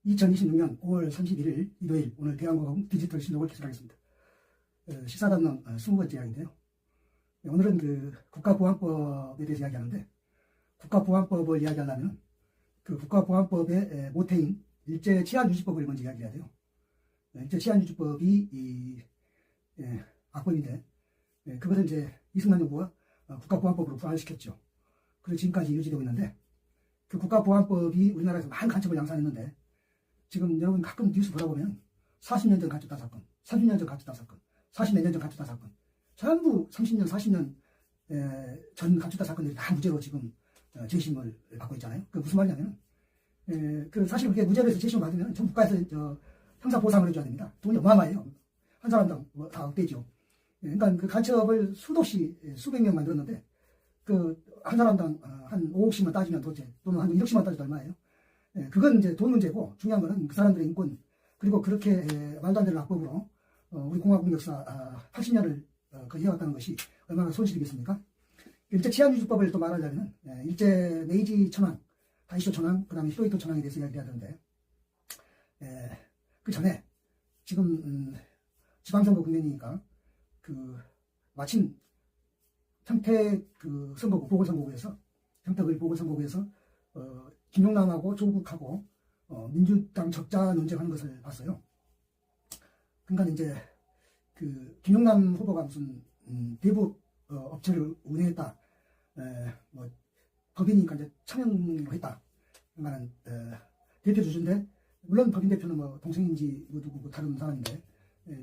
2026년 5월 31일 일요일 오늘 대한고금 디지털 신록을 개설하겠습니다. 시사담론 20번째 이야기인데요. 오늘은 그 국가보안법에 대해서 이야기하는데, 국가보안법을 이야기하려면 그 국가보안법의 모태인 일제치안유지법을 먼저 이야기해야 돼요. 일제치안유지법이 악법인데, 그것을 이제 이승만 정부가 국가보안법으로 부활시켰죠. 그래서 지금까지 유지되고 있는데, 그 국가보안법이 우리나라에서 많은 간첩을 양산했는데, 지금 여러분 가끔 뉴스 보다 보면 40년 전 간첩단 사건, 30년 전 간첩단 사건, 40몇 년 전 간첩단 사건, 전부 30년, 40년 전 간첩단 사건들이 다 무죄로 지금 재심을 받고 있잖아요. 그 무슨 말이냐면, 그 사실 그게 무죄로 해서 재심을 받으면 전 국가에서 형사 보상을 해줘야 됩니다. 돈이 어마어마해요. 한 사람당 다 억대죠. 그러니까 그 간첩을 수도 없이 수백 명 만들었는데, 그 한 사람당 한 5억씩만 따지면 도대체, 또는 한 1억씩만 따져도 얼마예요? 그건 이제 돈 문제고, 중요한 거는 그 사람들의 인권, 그리고 그렇게 말도 안 되는 악법으로 우리 공화국 역사 80년을 해왔다는 것이 얼마나 손실이겠습니까? 일제치안유지법을 또 말하자면 일제 메이지 천황, 다이쇼 천황, 그 다음에 히로히토 천황에 대해서 이야기해야 되는데, 그 전에 지금 지방선거 국면이니까 마침 평택 선거구, 보궐선거구에서, 평택을 보궐선거구에서 김용남하고 조국하고 민주당 적자 논쟁하는 것을 봤어요. 그러니까 이제 김용남 후보가 무슨 대북 업체를 운営했다, 법인이니까 이제 차명으로 했다, 그러니까 대표 주주인데, 물론 법인 대표는 동생인지 누구 다른 사람인데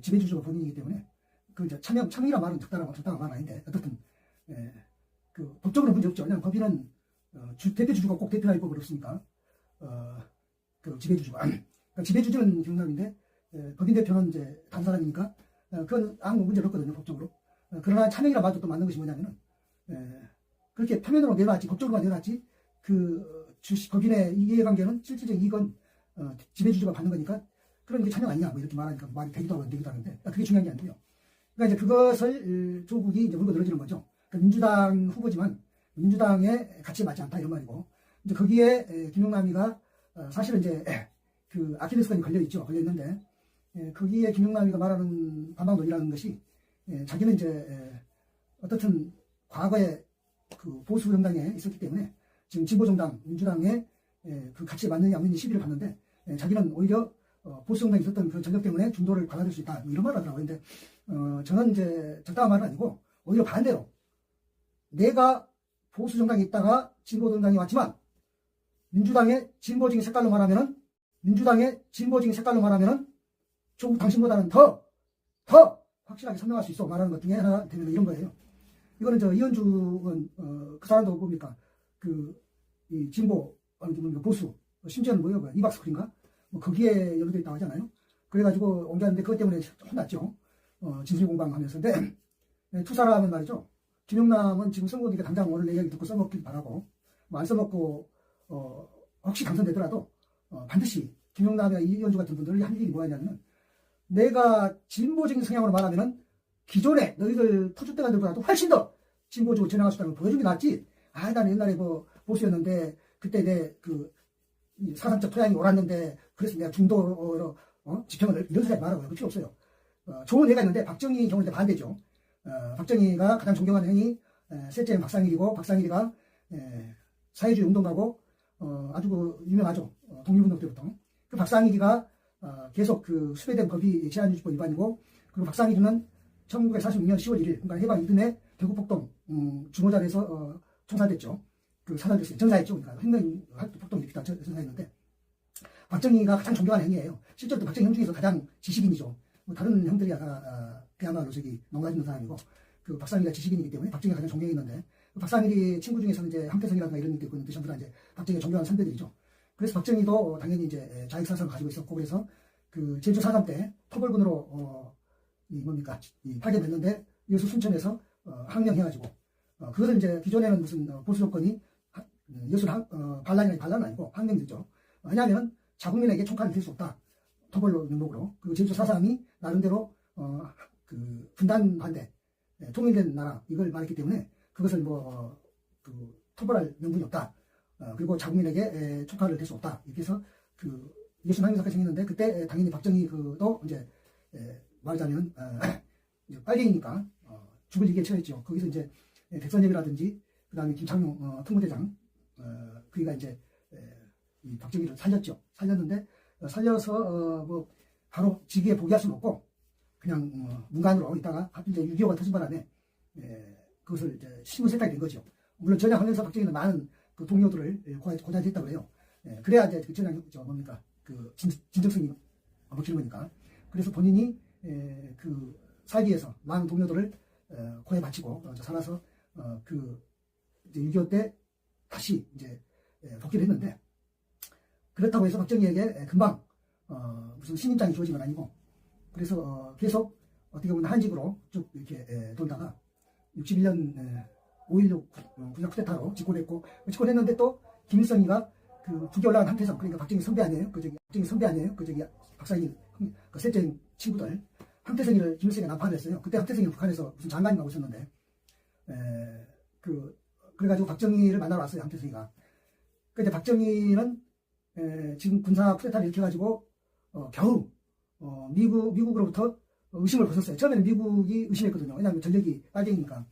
지배 주주가 본인이기 때문에 그 이제 차명이라 말은 적당한 말은 아닌데, 어떻든 법적으로 문제 없죠. 왜냐하면 법인은 대표 주주가 꼭 대표할 법은 없으니까, 그 지배주주가. 그러니까 지배주주는 김용남인데, 법인 대표는 이제 다른 사람이니까, 그건 아무 문제가 없거든요, 법적으로. 그러나 차명이라 말도 또 맞는 것이 뭐냐면은, 그렇게 표면으로 내놨지, 법적으로만 내놨지, 법인의 이해관계는 실질적인 이익은 지배주주가 받는 거니까, 그런 게 차명 아니냐, 이렇게 말하니까 말이 되기도 하고 안 되기도 하는데, 그게 중요한 게 아니고요. 그러니까 이제 그것을 조국이 이제 물고 늘어지는 거죠. 그러니까 민주당 후보지만, 민주당의 가치에 맞지 않다, 이런 말이고. 이제 거기에 김용남이가 사실은 이제 아킬레스건이 걸려있는데, 거기에 김용남이가 말하는 반박 논리라는 것이, 자기는 이제 어떻든 과거에 그 보수 정당에 있었기 때문에 지금 진보 정당 민주당의 그 가치에 맞느냐 안 맞느냐 시비를 받는데, 자기는 오히려 보수 정당에 있었던 그 전력 때문에 중도를 받아들일 수 있다, 이런 말을 하더라고요. 근데 저는 이제 적당한 말은 아니고, 오히려 반대로 내가 보수 정당에 있다가 진보 정당에 왔지만, 민주당의 진보적인 색깔로 말하면은, 조국 당신보다는 더 확실하게 설명할 수 있어 말하는 것 중에 하나 되면 이런 거예요. 이거는 이현주는 그 사람도 뭡니까, 이 진보 보수, 심지어는 뭐예요, 이박스쿨인가 거기에 연루되어 있다고 하잖아요. 그래가지고 옮겼는데 그것 때문에 혼났죠. 진실 공방하면서. 근데 두 사람은 말이죠, 김용남은 지금 선거니까 당장 오늘 내 이야기 듣고 써먹길 바라고, 안 써먹고 혹시 당선되더라도 반드시 김용남이나 이현주 같은 분들이 할 일이 뭐냐면은, 내가 진보적인 성향으로 말하면은 기존에 너희들 터줏대감들보다도 훨씬 더 진보적으로 전향할 수 있다는 걸 보여준 게 낫지, 나는 옛날에 보수였는데 그때 내 사상적 토양이 옳았는데 그래서 내가 중도로 지평을 이런 소리 말하고요. 그 필요 없어요. 좋은 애가 있는데, 박정희 경우는 반대죠. 박정희가 가장 존경하는 형이 셋째는 박상일이고, 박상일이가 사회주의 운동가고, 아주 유명하죠. 독립운동 때부터. 그 박상일이가 계속 수배된 법이 치안유지법 위반이고, 그리고 박상일이는 1946년 10월 1일, 그러니까 해방 이듬해 대구폭동 주모자리에서 총살됐죠. 사살됐어요. 전사했죠. 그러니까 혁명폭동 일으키다 전사했는데, 박정희가 가장 존경하는 형이에요. 실제로 또 박정희 형 중에서 가장 지식인이죠. 다른 형들이 그야말로 농가짓는 사람이고, 박상일이가 지식인이기 때문에 박정희가 가장 존경했는데, 박상일이 친구 중에서는 이제 함태성이라든가 이런 게 있는데, 전부 다 이제 박정희가 존경하는 선배들이죠. 그래서 박정희도 당연히 이제 자익사상을 가지고 있었고, 그래서 제주 4.3 때 토벌군으로 파견됐는데, 여수 순천에서 항명해가지고, 그것은 이제 기존에는 무슨 보수 정권이 여수 반란은 아니고 항명됐죠. 왜냐하면 자국민에게 총칼을 댈 수 없다, 토벌로 명목으로. 그리고 제주 4.3이 나름대로 분단 반대, 통일된 나라, 이걸 말했기 때문에 그것을 토벌할 명분이 없다. 그리고 자국민에게 총칼을 댈 수 없다. 이렇게 해서 예순 항명 사건이 생겼는데 그때 당연히 박정희 그도 이제 말하자면 빨갱이니까 죽을 일기에 처했죠. 거기서 이제 백선엽이라든지 그다음에 김창룡 특무대장 그가 이제 이 박정희를 살렸죠. 살렸는데 살려서 뭐 바로 직위에 포기할 수는 없고 그냥 문간으로 있다가 이제 6.25가 터진 바람에 그것을 이제 신문 세탁이 된 거죠. 물론 전향하면서 박정희는 많은 그 동료들을 고자질했다고 해요. 그래야 이제 그 전향 뭡니까 그 진정성이 먹히는 거니까. 그래서 본인이 그 살기 위해서 많은 동료들을 고에 바치고 살아서 그 이제 6.25 때 다시 이제 복귀를 했는데 그렇다고 해서 박정희에게 금방 무슨 신임장이 주어진 건 아니고 그래서 계속 어떻게 보면 한직으로 쭉 이렇게 돌다가 61년 5.16 군사 쿠데타로 집권했고 집권했는데 또 김일성이가 그 북에 올라간 한태성 그러니까 박정희 선배 아니에요? 박정희 선배 아니에요? 박사님 그 셋째 친구들 한태성이를 김일성이 난파를 했어요. 그때 한태성이 북한에서 무슨 장관님하고 있었는데 그래가지고 박정희를 만나러 왔어요. 한태성이가. 근데 박정희는 지금 군사 쿠데타를 일으켜가지고 겨우 미국으로부터 의심을 벗었어요. 처음에는 미국이 의심했거든요. 왜냐하면 전력이 빨갱이니까.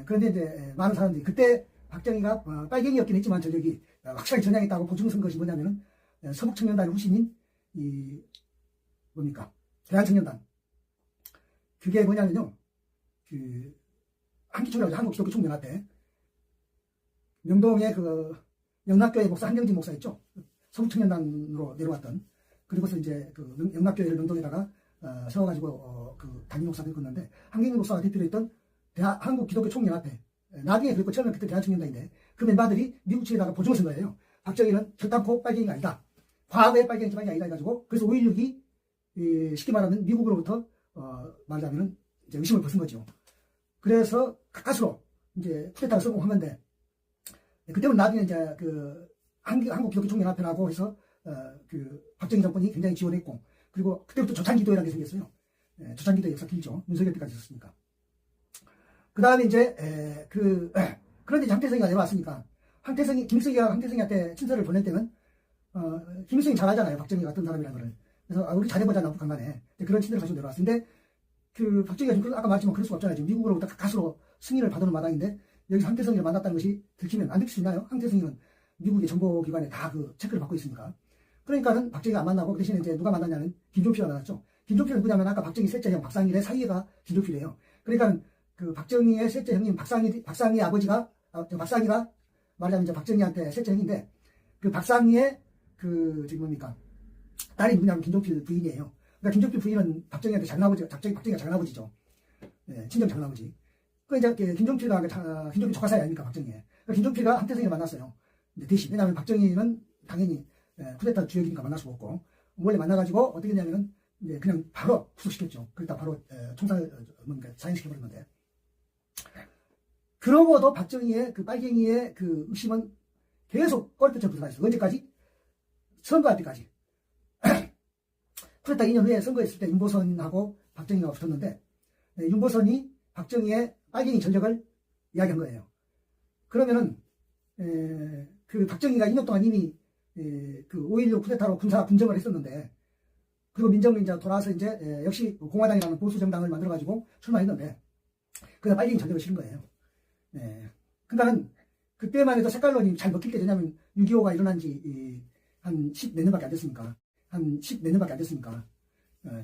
그런데 이제 많은 사람들이 그때 박정희가 빨갱이였긴 했지만 전력이 확실하게 전향했다고 보증선 것이 뭐냐면은 서북청년단의 후신인 이 뭡니까 대한청년단. 그게 뭐냐면요. 그 한기총이라고 한국기독교 총연합회 명동에 그 영락교회 목사 한경진 목사 있죠. 서북청년단으로 내려왔던 그리고서 이제 그 영락교회를 명동에다가 세워가지고 그 담임 목사를 했는데 한경진 목사가 대표로 했던 한국기독교 총연합회 나중에 그랬고 처음에 그때 대한청년단인데 그 멤버들이 미국 측에다가 보증을 쓴 거예요. 박정희는 결단코 빨갱이가 아니다. 과거의 빨갱이가 아니다 해가지고 그래서 5.16이 쉽게 말하면 미국으로부터 말하자면 이제 의심을 벗은 거죠. 그래서 가까스로 이제 쿠데타가 성공한 건데 그때는 나중에 이제 그 한국기독교 총연합회라고 해서 그 박정희 정권이 굉장히 지원했고 그리고 그때부터 조찬기도회라는 게 생겼어요. 조찬기도회 역사 길죠. 윤석열 때까지 있었으니까. 그 다음에 이제 그런데 이제 한태성이가 내려왔으니까 김일성이가 한태성이한테 친서를 보낼 때는 김일성이 잘 알잖아요. 박정희가 어떤 사람이라는 거를. 그래서 우리 잘해보자 남북 간만에 그런 친서를 가지고 내려왔는데 그 박정희가 지금 아까 말했지만 그럴 수가 없잖아요. 지금 미국으로부터 가수로 승인을 받아놓은 마당인데 여기서 한태성이를 만났다는 것이 들키면 안 들킬 수 있나요? 한태성이는 미국의 정보기관에 다 그 체크를 받고 있으니까. 그러니까는 박정희가 안 만나고 그 대신에 이제 누가 만났냐면 김종필이 만났죠. 김종필은 누구냐면 아까 박정희 셋째 형 박상일의 사위가 김종필이에요. 그러니까 그 박정희의 셋째 형님 박상희 아버지가 박상희가 말하자면 이제 박정희한테 셋째 형인데 그 박상희의 그 지금 뭡니까 딸이 누구냐면 김종필 부인이에요. 그러니까 김종필 부인은 박정희한테 박정희가 작은아버지죠. 친정 작은아버지. 그 이제 김종필과 김종필 조카 사이 아닙니까 박정희. 그러니까 김종필과 한태성이를 만났어요. 대신 왜냐하면 박정희는 당연히 쿠데타 주역이니까 만날 수가 없고 원래 만나가지고 어떻게 했냐면은 이제 그냥 바로 구속시켰죠. 그러다 바로 총살 뭔가 사형시켜버렸는데 그러고도 박정희의 그 빨갱이의 그 의심은 계속 꼬리뼈처럼 붙어다녔어요. 언제까지? 선거할 때까지. 쿠데타 2년 후에 선거했을 때 윤보선하고 박정희가 붙었는데 윤보선이 박정희의 빨갱이 전력을 이야기한 거예요. 그러면은 그 박정희가 2년 동안 이미 그 5.16 쿠데타로 군사 분정을 했었는데 그리고 민정을 이제 돌아와서 이제 역시 공화당이라는 보수 정당을 만들어가지고 출마했는데 그가 빨갱이 전력을 실은 거예요. 그러니까는 그때만 해도 색깔론이 잘 먹힐 때 왜냐면 6.25가 일어난 지 한 10 몇 년밖에 안 됐으니까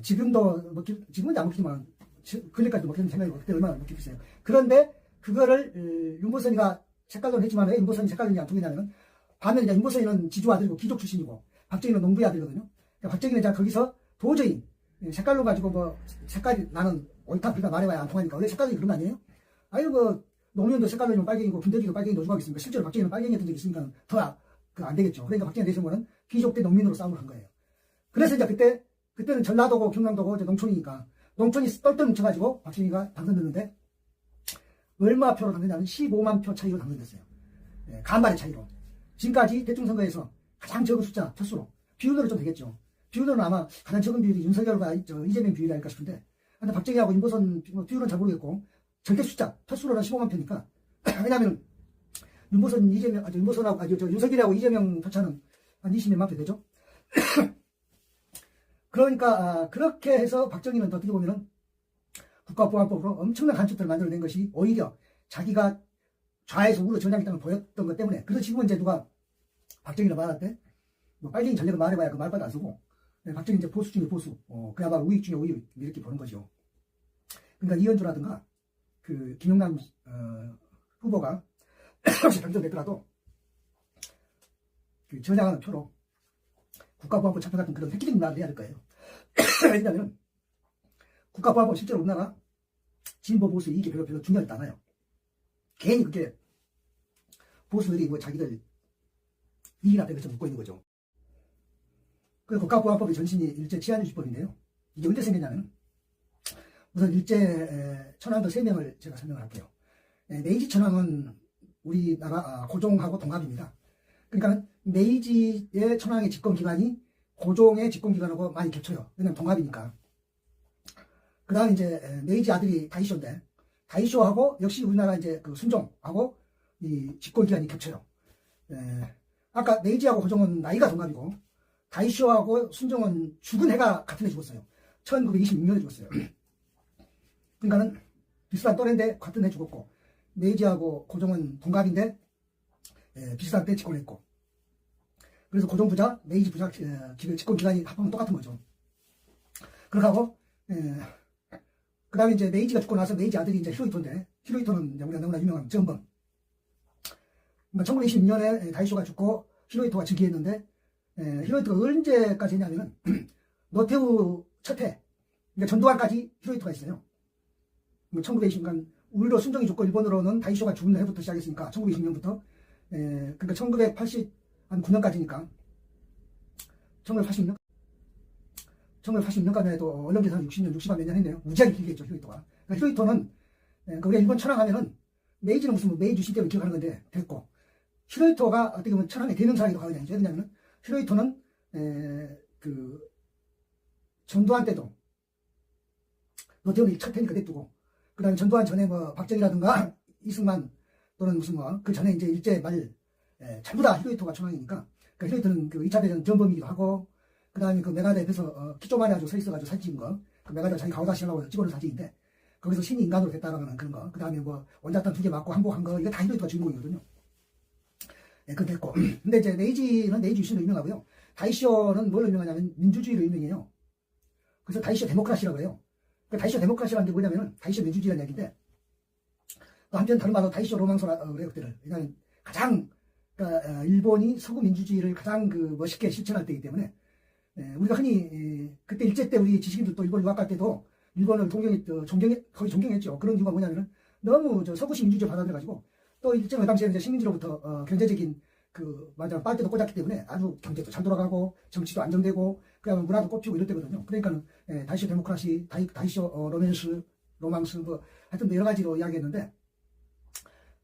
지금도 지금은 안 먹히지만 그때까지도 먹히는 생각이 그때 얼마나 먹히겠어요. 그런데 그거를 윤보선이가 색깔론 했지만 왜 윤보선이 색깔론이 안 통했냐면 반면에 이제 윤보선이는 지주 아들이고 귀족 출신이고 박정희는 농부의 아들이거든요. 그러니까 박정희는 이제 거기서 도저히 색깔로 가지고 뭐 색깔이 나는 옳다 그러니까 말해봐야 안 통하니까 원래 색깔이 그런 거 아니에요? 아유 뭐 노무현도 색깔론이면 빨갱이고 김대중도 빨갱이 노조가 있으니까 실제로 박정희는 빨갱이였던 적이 있으니까 더 안 되겠죠. 그러니까 박정희 대통령은 귀족 대 농민으로 싸움을 한 거예요. 그래서 이제 그때는 전라도고 경상도고 이제 농촌이니까 농촌이 똘똘 뭉쳐가지고 박정희가 당선됐는데 얼마 표로 당선되냐면 15만 표 차이로 당선됐어요. 간발의 차이로. 지금까지 대통령선거에서 가장 적은 숫자 첫수로. 비율대로 좀 되겠죠. 비율대로는 아마 가장 적은 비율이 윤석열과 이재명 비율이 아닐까 싶은데 근데 박정희하고 윤보선 비율은 잘 모르겠고 절대 숫자 첫수로는 15만 표니까 왜냐하면 윤보선하고 윤석열하고 이재명 표차는 한 20몇만 표 되죠. 그러니까 그렇게 해서 박정희는 어떻게 보면은 국가보안법으로 엄청난 간첩들을 만들어낸 것이 오히려 자기가 좌에서 우로 전향의 땅을 보였던 것 때문에. 그래서 지금은 이제 누가 박정희를 말할 때 뭐 빨갱이 전략을 말해봐야 그 말바도 안 쓰고 박정희 이제 보수 중에 보수, 그야말로 우익 중에 우익 이렇게 보는 거죠. 그러니까 이현주라든가 그 김영남 후보가 당선됐더라도 그 저장하는 표로 국가보안법 찬반 같은 그런 획기적인 말을 해야 될 거예요. 왜냐하면 국가보안법 실제로 우리나라 진보 보수 이익이 별로 중요하지 않아요. 괜히 그게 보수들이 뭐 자기들 이익이나 되는 것처럼 묻고 있는 거죠. 그 국가보안법의 전신이 일제 치안유지법인데요. 이게 언제 생겼냐면 우선 일제 천황들 3명을 제가 설명을 할게요. 메이지 천황은 우리나라 고종하고 동갑입니다. 그러니까 메이지의 천황의 집권기간이 고종의 집권기간하고 많이 겹쳐요. 왜냐면 동갑이니까. 그 다음 이제 메이지 아들이 다이쇼인데 다이쇼하고 역시 우리나라 이제 그 순종하고 이 집권기간이 겹쳐요. 아까 메이지하고 고종은 나이가 동갑이고 다이쇼하고 순종은 죽은 해가 같은 해 죽었어요. 1926년에 죽었어요. 그러니까는 비슷한 또래인데 같은 해 죽었고 메이지하고 고종은 동갑인데 비슷한 때 집권했고 그래서 고종 부자 메이지 부자 집권 기간이 합하면 똑같은 거죠. 그렇게 하고 그 다음에 이제 메이지가 죽고 나서 메이지 아들이 이제 히로히토인데 히로히토는 이제 우리가 너무나 유명한 전범. 그러니까 1926년에 다이쇼가 죽고 히로히토가 즉위했는데 히로히토가 언제까지 했냐면은 노태우 첫해 그러니까 전두환까지 히로히토가 있어요. 1920년 우리로 순종이 죽고 일본으로는 다이쇼가 죽는 해부터 시작했으니까 1920년부터 그러니까 1989년까지니까 1980년까지 해도 언론계산 60년, 60만 몇 년 했네요. 무지하게 길게 했죠, 히로히토가. 그러니까 히로히토는 우리가 일본 천황하면은 메이지는 무슨 메이지 유신 때문에 기억하는 건데 됐고 히로히토가 어떻게 보면 천황의 대명사이기도 하거든요. 왜냐하면 히로히토는 그 전두환 때도 노태우는 첫 해니까 냅두고 그 다음에 전두환 전에 뭐 박정희라든가 이승만 또는 무슨 뭐 그 전에 이제 일제 말 전부 다 히로히토가 천황이니까 그러니까 히로히토는 그 2차 대전 전범이기도 하고 그 다음에 그 메가드 옆에서 키 조만해 가지고 서 있어가지고 사진 찍은 거 그 메가드가 자기 가오다 시하려고 찍어놓은 사진인데 거기서 신이 인간으로 됐다라는 그런 거 그 다음에 뭐 원자탄 2개 맞고 항복한 거 이거 다 히로히토가 주인공이거든요. 그건 됐고 근데 이제 메이지는 메이지 유신으로 유명하고요. 다이쇼는 뭘로 유명하냐면 민주주의로 유명해요. 그래서 다이쇼 데모크라시라고 해요. 그 다이쇼 데모크라시라는 게 뭐냐면은 다이쇼 민주주의라는 얘기인데 또 한편 다른 말로 다이쇼 로망소라 그래요 그때를. 그러니까 가장 그러니까 일본이 서구 민주주의를 가장 그 멋있게 실천할 때이기 때문에 우리가 흔히 그때 일제 때 우리 지식인들 또 일본 유학 갈 때도 일본을 거의 존경했죠. 그런 이유가 뭐냐면은 너무 서구식 민주주의 받아들여가지고 또 일제 그 당시에 이제 식민지로부터 경제적인 그 맞아 빨대도 꽂았기 때문에 아주 경제도 잘 돌아가고 정치도 안정되고 그다음에 문화도 꽃피우고 이럴 때거든요. 그러니까는 다이쇼 데모크라시, 다이쇼 로망스 뭐 하여튼 여러 가지로 이야기했는데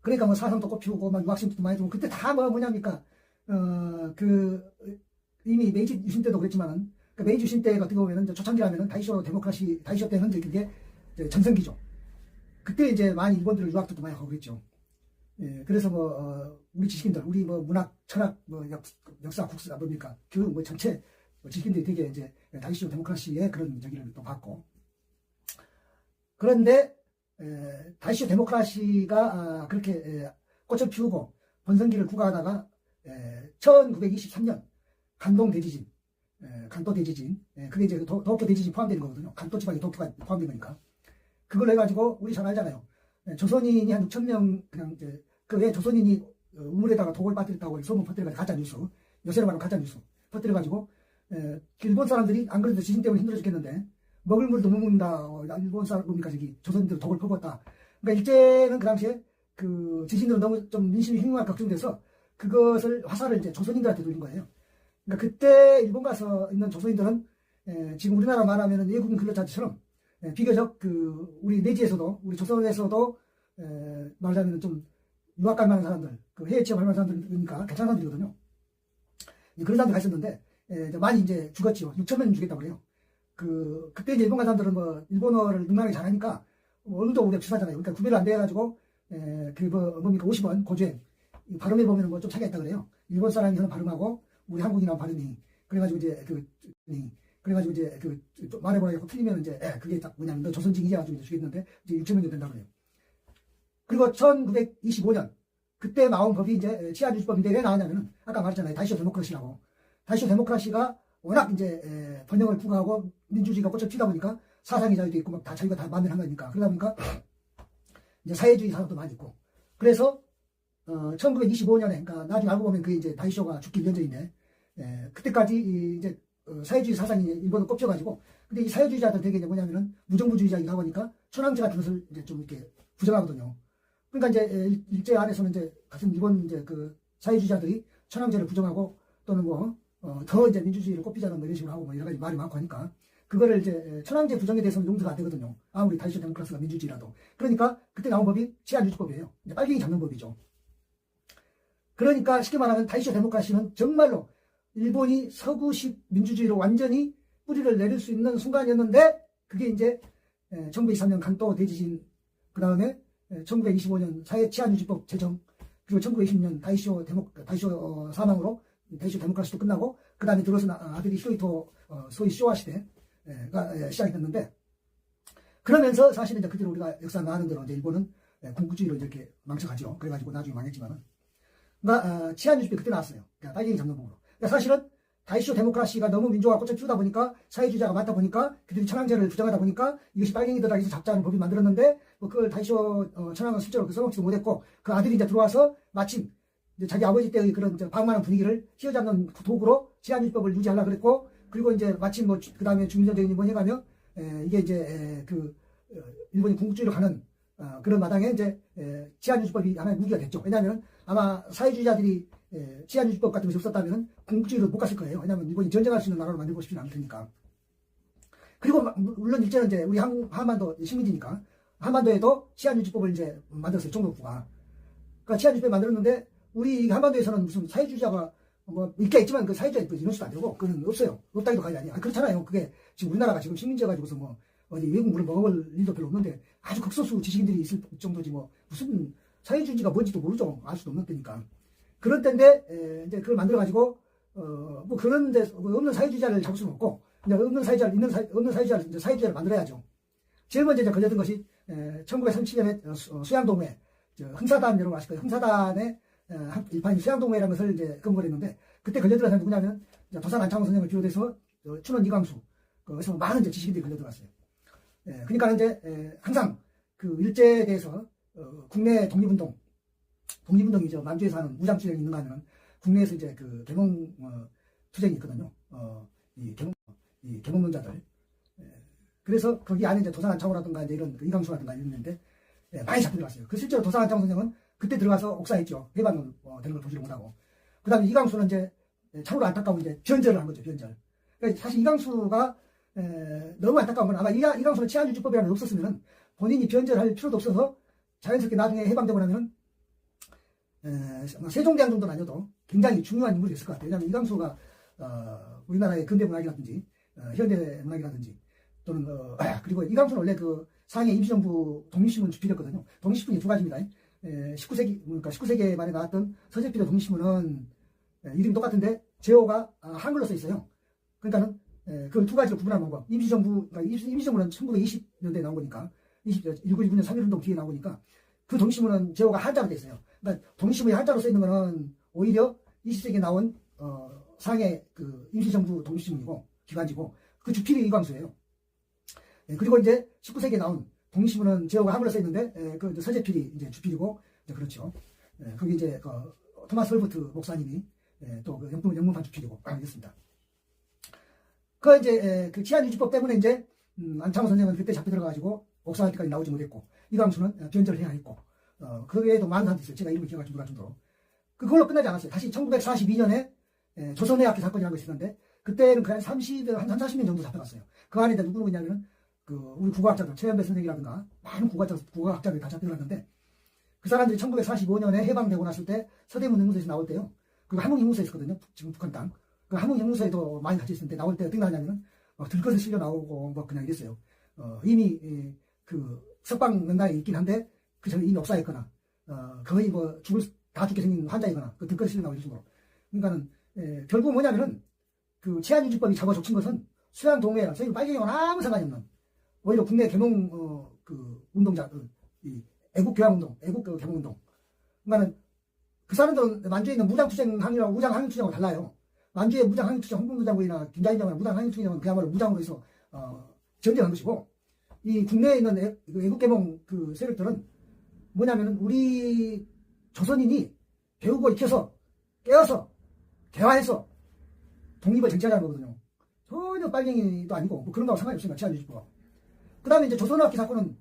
그러니까 뭐 사상도 꽃피우고 막 유학생도 많이 들고 그때 다 뭐냐니까 그 이미 메이지 유신 때도 그랬지만은 그 메이지 유신 때가 어떻게 보면은 초창기라면은 다이쇼 데모크라시 다이쇼 때는 이제 그게 전성기죠. 그때 이제 많이 일본들을 유학도 많이 하고 그랬죠. 그래서 뭐 우리 지식인들 우리 뭐 문학 철학 뭐 역사 국사 뭡니까 교육 뭐 전체 지식인들이 되게 이제 다이쇼 데모크라시의 그런 저기를 또 받고 그런데 다이쇼 데모크라시가 그렇게 꽃을 피우고 번성기를 구가하다가 1923년 간동 대지진 간도 대지진 그게 이제 도쿄 대지진 포함되는 거거든요. 간도 지방에 도쿄가 포함된 거니까 그걸 해가지고 우리 잘 알잖아요. 조선인이 한 6,000명 그냥 이제 그 왜 조선인이 우물에다가 독을 빠뜨렸다고 소문 퍼뜨려가지고 가짜 뉴스 요새로 말하면 가짜 뉴스 퍼뜨려가지고 일본 사람들이 안 그래도 지진 때문에 힘들어 죽겠는데 먹을 물도 못 먹는다. 일본 사람 뭡니까 저기 조선인들 독을 퍼붓다. 그러니까 일제는 그 당시에 그 지진으로 너무 좀 민심이 흉흉하게 걱정돼서 그것을 화살을 이제 조선인들한테 돌린 거예요. 그러니까 그때 일본 가서 있는 조선인들은 지금 우리나라 말하면 외국인 근로자들처럼 비교적 그 우리 내지에서도 우리 조선에서도 말하자면 좀 유학 갈 만한 사람들, 그 해외 취업할 만한 사람들이니까 괜찮은 사람들이거든요. 그런 사람들 가 있었는데 많이 이제 죽었죠. 6,000명 죽였다고 그래요. 그때 이제 일본 간 사람들은 뭐 일본어를 능랑하게 잘하니까 어느 정도 우리가 비슷하잖아요. 그러니까 구별을 안 돼가지고 뭡니까 50원 고주행 발음해 보면은 뭐 좀 차이가 있다 그래요. 일본 사람이 하는 발음하고 우리 한국인하고 발음이 그래가지고 이제 그래가지고 이제 말해보라고 틀리면 이제 그게 딱 뭐냐면 너 조선징이제 가지고 주겠는데 이제 6천명 정도 된다고 그래요. 그리고 1925년 그때 나온 법이 이제 치안유지법인데 왜 나왔냐면은 아까 말했잖아요. 다이쇼 데모크라시라고. 다이쇼 데모크라시가 워낙 이제 번영을 구가하고 민주주의가 꽃을 피다 보니까 사상의 자유도 있고 막 다 자기가 다 마음대로 한 거니까 그러다 보니까 이제 사회주의 사상도 많이 있고 그래서 1925년에 그러니까 나중에 알고 보면 그게 이제 다이쇼가 죽기 1년 전인데 그때까지 이제 사회주의 사상이 일본은 꼽혀가지고 근데 이 사회주의자들 되게 이제 뭐냐면은 무정부주의자이기도 하고 하니까 천황제 같은 것을 이제 좀 이렇게 부정하거든요. 그러니까 이제 일제 안에서는 이제 같은 일본 이제 그 사회주의자들이 천황제를 부정하고 또는 뭐 더 이제 민주주의를 꼽히자는 뭐 이런 식으로 하고 뭐 여러 가지 말이 많고 하니까 그거를 이제 천황제 부정에 대해서는 용서가 안 되거든요. 아무리 다이쇼 데모크라스가 민주주의라도. 그러니까 그때 나온 법이 치안유지법이에요. 빨갱이 잡는 법이죠. 그러니까 쉽게 말하면 다이쇼 데모크라시는 정말로 일본이 서구식 민주주의로 완전히 뿌리를 내릴 수 있는 순간이었는데 그게 이제 1923년 간또 대지진 그 다음에 1925년 사회 치안유지법 제정 그리고 1920년 다이쇼 사망으로 다이쇼 데모크라시도 끝나고 그 다음에 들어서 아들이 히로히토 소위 쇼와 시대가 시작이 됐는데 그러면서 사실은 이제 그 뒤로 우리가 역사 나가는 대로 이제 일본은 군국주의로 이렇게 망쳐가죠. 그래가지고 나중에 망했지만은 그러니까 치안유지법이 그때 나왔어요. 그러니까 빨갱이 잡는 법으로. 그러니까 사실은 다이쇼 데모크라시가 너무 민주화가 꽃을 피우다 보니까 사회주의자가 많다 보니까 그들이 천황제를 부정하다 보니까 이것이 빨갱이들에게서 잡자는 법이 만들었는데 뭐 그걸 다이쇼 천황은 실제로 써먹지도 못했고 그 아들이 이제 들어와서 마침 이제 자기 아버지 때의 그런 방만한 분위기를 휘어잡는 도구로 치안유지법을 유지하려고 그랬고 그리고 이제 마침 뭐 그 다음에 중민전쟁이 뭐냐 가면 이게 이제 일본이 군국주의로 가는 그런 마당에 이제 치안유지법이 하나의 무기가 됐죠. 왜냐하면 아마 사회주의자들이 치안유지법 같은 것이 없었다면 군국주의로 못 갔을 거예요. 왜냐하면 일본이 전쟁할 수 있는 나라로 만들고 싶지는 않을 테니까. 그리고 물론 일제는 이제 우리 한반도 식민지니까 한반도에도 치안유지법을 이제 만들었어요. 총독부가. 그러니까 치안유지법 만들었는데 우리 한반도에서는 무슨 사회주의자가 뭐 있긴 있지만 그 사회주의자 이런 수도 안 되고 그건 없어요. 없다기도 과연 아니야. 그렇잖아요. 그게 지금 우리나라가 지금 식민지여가지고서 뭐 어디 외국 물을 먹을 일도 별로 없는데 아주 극소수 지식인들이 있을 정도지 뭐 무슨 사회주의가 뭔지도 모르죠. 알 수도 없는 때니까. 그런 때인데 이제 그걸 만들어가지고 뭐 그런 데 없는 사회주의자를 잡을 수는 없고 이제 없는 사회주의자를 이제 사회주의자를 만들어야죠. 제일 먼저 이제 걸렸던 것이 1937년에 수양동회 흥사단 여러분 아실 거예요. 흥사단의 일파인 수양동회라는 것을 이제 검거했는데 그때 걸려들어서 누구냐면 도산 안창호 선생을 비롯해서 춘원 이광수 그래서 많은 이제 지식인들이 걸려들어갔어요. 그러니까 이제 항상 그 일제에 대해서 국내 독립운동이죠. 만주에서 하는 무장투쟁이 있는가 하면 국내에서 이제 그 개몽 투쟁이 있거든요. 이 개몽론자들. 그래서 거기 안에 이제 도산 안창호라든가 이제 이런 이광수라든가 있는데 많이 잡혀들어갔어요. 그 실제로 도산 안창호 선생은 그때 들어가서 옥사했죠. 해방을 되는 걸 보지를 못하고. 그 다음에 이광수는 이제 참으로 안타까운 이제 변절을 한 거죠. 변절. 그러니까 사실 이광수가 너무 안타까운 건 아마 이광수는 치안유지법이라는 게 없었으면 본인이 변절할 필요도 없어서 자연스럽게 나중에 해방되고 나면은 세종대왕 정도는 아니어도 굉장히 중요한 인물이 됐을 것 같아요. 왜냐하면 이광수가 우리나라의 근대 문학이라든지 현대 문학이라든지 또는 그리고 이광수는 원래 그 상해 임시정부 독립신문 주필이었거든요. 독립신문이 두 가지입니다. 19세기 그러니까 19세기 말에 나왔던 서재필의 독립신문은 이름이 똑같은데 제호가 한글로 써 있어요. 그러니까는 그 두 가지로 구분하는 방법. 임시정부는 1920년대에 나온 거니까 1929년 3.1운동 뒤에 나오니까 그 독립신문은 제호가 한자로 돼 있어요. 그러니까 독립신문이 한자로 써 있는 거는 오히려 20세기에 나온 상해 그 임시정부 독립신문이고 기관지고 그 주필이 이광수예요. 그리고 이제 19세기에 나온 독립신문은 제호가 한글로 써 있는데 그 서재필이 이제 주필이고 이제 그렇죠. 거기 이제 그 토마스 헐버트 목사님이 또 그 영문판 주필이고 그랬습니다. 그 이제 그 치안유지법 때문에 이제 안창호 선생은 그때 잡혀 들어가가지고 옥사할 때까지 나오지 못했고 이광수는 변절을 해야 했고 그 외에도 많은 사람들이 있어요. 제가 이름을 기억할 줄 모를 정도로. 그걸로 끝나지 않았어요. 다시 1942년에 조선해학교 사건이라는 것이 있었는데 그때는 한 40년 정도 잡혀갔어요. 그 안에 누구 누구냐면은 그 우리 국어학자들 최현배 선생이라든가 많은 국어학자들이 다 잡혀갔는데 그 사람들이 1945년에 해방되고 났을 때 서대문 연구소에서 나올 때요. 그 함흥연구소에 있었거든요. 지금 북한 땅. 그 함흥연구소에도 많이 같이 있었는데 나올 때 어떻게 나왔냐면은 들것에 실려 나오고 뭐 그냥 이랬어요. 이미 그 석방 명단에 있긴 한데 그 전에 이미 역사했거나 거의 뭐 다 죽게 생긴 환자이거나 그 들것에 실려 나올 정도로. 그러니까는 결국 뭐냐면은 그 치안유지법이 잡아 족친 것은 수양 동호회랑 선생님 빨갱이하고는 아무 상관이 없는 오히려 국내 개몽 그 운동자 이 애국 교양 운동, 애국 그 개몽 운동. 그러니까는 그 사람들은 만주에 있는 무장투쟁 항이라고 무장 항일투쟁하고 달라요. 만주의 무장 항일투쟁 홍범도장군이나 김자인장군이나 무장 항일투쟁은 그야말로 무장으로 해서 전쟁한 것이고 이 국내에 있는 애국 개몽 그 세력들은 뭐냐면은 우리 조선인이 배우고 익혀서 깨어서 개화해서 독립을 쟁취하자는 거거든요. 전혀 빨갱이도 아니고 뭐 그런 거하고 상관이 없습니다. 치안유지법하고. 그 다음에 이제 조선학기 사건은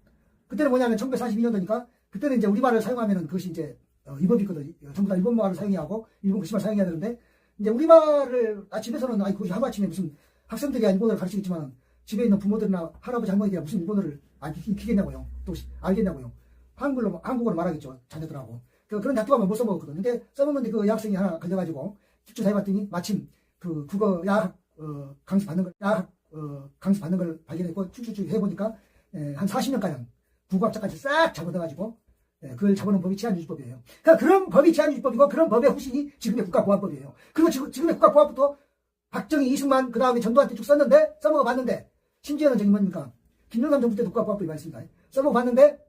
그때는 뭐냐면 1942년도니까 그때는 이제 우리말을 사용하면은 그것이 이제 위법이거든. 전부 다 일본말을 사용해야 하고 일본 글씨말 사용해야 되는데 이제 우리말을 집에서는 그것이 하루아침에 무슨 학생들이 일본어를 가르치겠지만 집에 있는 부모들이나 할아버지 할머니들이 무슨 일본어를 익히겠냐고요. 또 알겠냐고요. 한국어로 말하겠죠. 자녀들하고. 그런 다투하면 못 써먹었거든. 근데 써먹는데 그 여학생이 하나 걸려가지고 집주사해봤더니 마침 그 국어 야학 강습 받는 걸 발견했고 쭉쭉쭉 해보니까 한 40년가량 국어학자까지 싹 잡아넣어가지고 그걸 잡아놓은 법이 치안유지법이에요. 그러니까 그런 법이 치안유지법이고 그런 법의 후신이 지금의 국가보안법이에요. 그리고 지금의 국가보안법도 박정희, 이승만 그 다음에 전두환 때 쭉 썼는데 써먹어 봤는데 심지어는 저기 뭡니까 김영삼 정부 때도 국가보안법이 많습니다. 써먹어 봤는데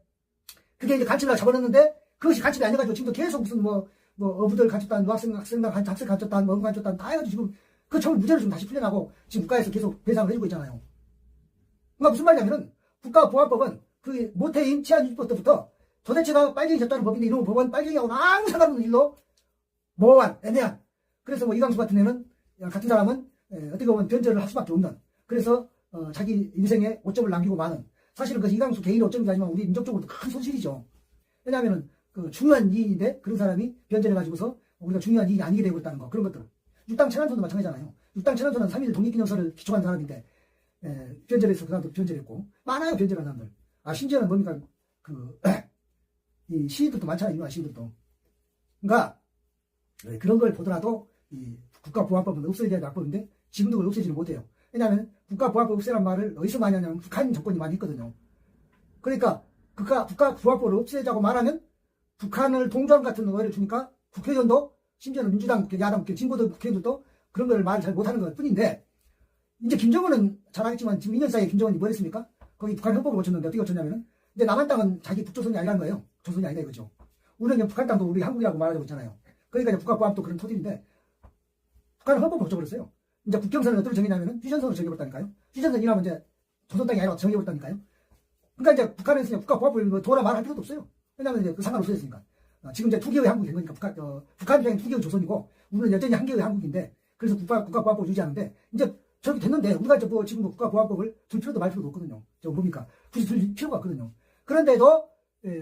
그게 이제 간첩을 잡아넣는데 그것이 간첩이 아니어가지고 지금도 계속 무슨 뭐 어부들 간첩단, 학생단 간첩단, 뭐 간첩단 다 해가지고 지금 그 처음 무죄를 좀 다시 풀려나고 지금 국가에서 계속 배상을 해주고 있잖아요. 그러니까 무슨 말이냐면은 국가보안법은 그 모태인 치안유지법 때부터 도대체가 빨갱이 잡자는 법인데 이런 법은 빨갱이하고는 아무 상관없는 일로 모호한, 애매한. 그래서 뭐 이강수 같은 애는 같은 사람은 어떻게 보면 변절을 할 수밖에 없는. 그래서 자기 인생에 오점을 남기고 마는. 사실은 그 이강수 개인의 오점이 아니지만 우리 민족적으로도 큰 손실이죠. 왜냐하면은 그 중요한 이익인데 그런 사람이 변절해가지고서 우리가 중요한 이익이 아니게 되고 있다는 거. 그런 것들. 육당 천안소도 마찬가지잖아요. 육당 천안소는 3.1 독립기념서를 기초한 사람인데 변절해서 그 사람도 변절했고 많아요. 변절한 사람들. 심지어는 뭡니까 이 시인들도 많잖아요. 유명한 시인들도. 그러니까 그런 걸 보더라도 이 국가보안법은 없애야 될 악법인데 지금도 그걸 없애지를 못해요. 왜냐하면 국가보안법 없애란 말을 어디서 많이 하냐면 북한 정권이 많이 했거든요. 그러니까 국가보안법을 없애자고 말하면 북한을 동조한 같은 의뢰를 주니까 국회의원도 심지어는 민주당 국회, 야당 국회, 진보들 국회의원들도 그런 걸 말 잘 못하는 것 뿐인데 이제 김정은은 잘하겠지만 지금 2년 사이에 김정은이 뭐 했습니까? 거기 북한 헌법을 고쳤는데 어떻게 고쳤냐면은 이제 남한 땅은 자기 북조선이 아니라는 거예요. 조선이 아니다 이거죠. 우리는 북한 땅도 우리 한국이라고 말하고 있잖아요. 그러니까 이제 국가보안도 그런 토질인데 북한은 헌법을 고쳐버렸어요. 이제 국경선을 어떻게 정했냐면은 휴전선으로 정해버렸다니까요. 휴전선이라면 이제 조선 땅이 아니라 정해버렸다니까요. 그러니까 이제 북한에서 국가보안법을 뭐 도라 말할 필요도 없어요. 왜냐하면 이제 그 상관없어졌으니까. 지금 이제 투개의 한국이 된 거니까 북한 입장에 투개의 조선이고 우리는 여전히 한 개의 한국인데 그래서 국가보안법을 유지하는데 이제 저렇게 됐는데 우리가 이제 뭐 지금 국가보안법을 둘 필요도 말 필요도 없거든요. 저 뭡니까 굳이 둘 필요가 없거든요. 그런데도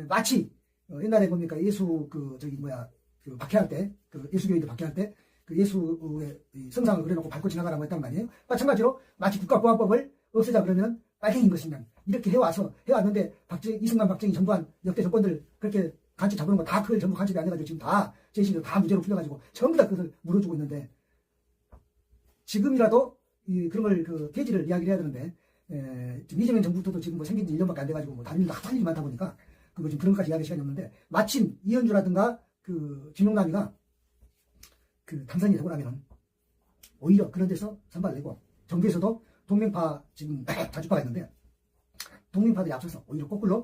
마치 옛날에 뭡니까 예수 그 박해할 때 그 예수교인들 박해할 때 그 예수의 성상을 그려놓고 밟고 지나가라고 했단 말이에요. 마찬가지로 마치 국가보안법을 없애자 그러면 빨갱이인 것이냐 이렇게 해왔는데 이승만, 박정희, 전두환 역대 정권들 그렇게 간첩 잡는 거 다 그걸 전부 간첩이 아니가지고 지금 다 재심도 다 무죄로 풀려가지고 전부 다 그것을 물어주고 있는데 지금이라도 그런 걸 그 폐지를 이야기를 해야 되는데 지금 이재명 정부도 지금 뭐 생긴 지 1년밖에 안 돼가지고 뭐 다른 일도 할 일이 많다 보니까 그거 지금 그런 것까지 이야기할 시간이 없는데 마침 이현주라든가 그 김용남이가 그 당선이 되고 나면 오히려 그런 데서 선발 내고 정부에서도 동맹파 지금 다주파가 있는데 동맹파들이 앞서서 오히려 거꾸로